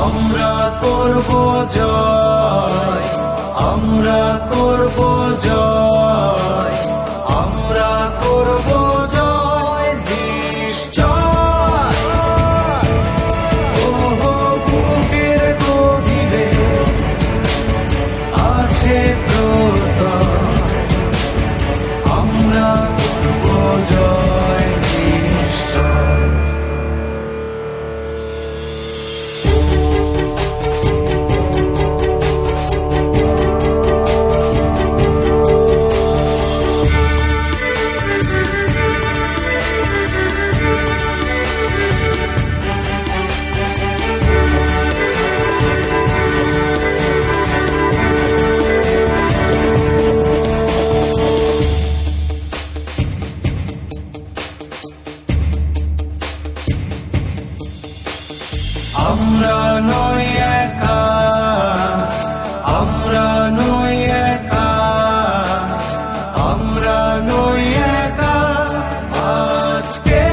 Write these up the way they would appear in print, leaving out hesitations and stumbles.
আমরা করব জয়, আমরা করব জয়, আমরা করব জয় নিশ্চয়। ওহো বুকের গভীরে আছে প্রত্যয়, আমরা করব জয় নিশ্চয়। আমরা নই একা, আমরা নই একা, আমরা নই একা আজকে।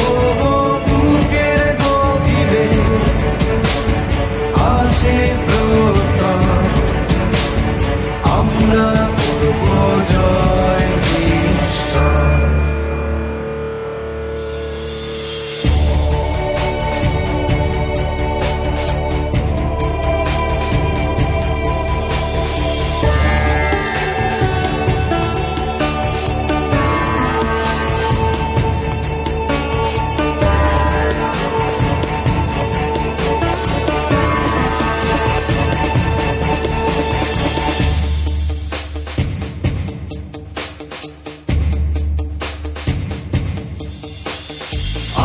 ওহো বুকের গভীরে আছে প্রত্যয়, আমরা করব জয় নিশ্চয়।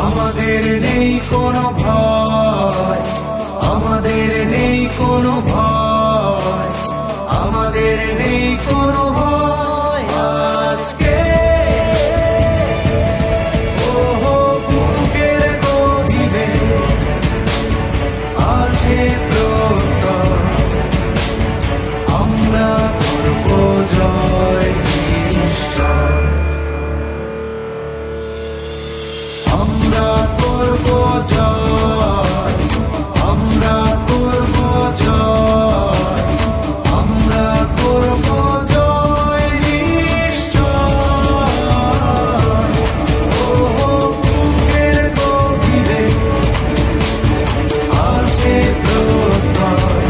আমাদের নেই কোনো ভয়, আমাদের নেই কোনো ভয়, আমাদের নেই কোনো ভয় আজকে। ওহো বুকের গভীরে আছে প্রত্যয়, আমরা করব জয় নিশ্চয়। আমরা করব জয়, আমরা করব জয়, আমরা করব জয় নিশ্চয়। ওহো বুকের গভীরে আছে প্রত্যয়,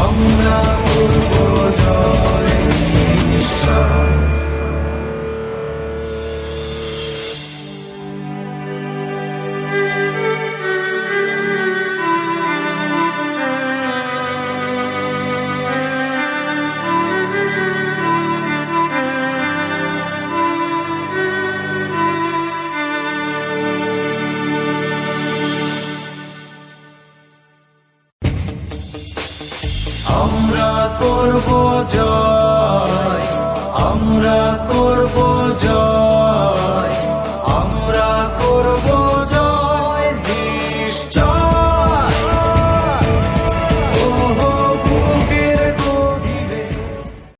আমরা করব জয় নিশ্চয়। আমরা করব জয়, আমরা করব জয়।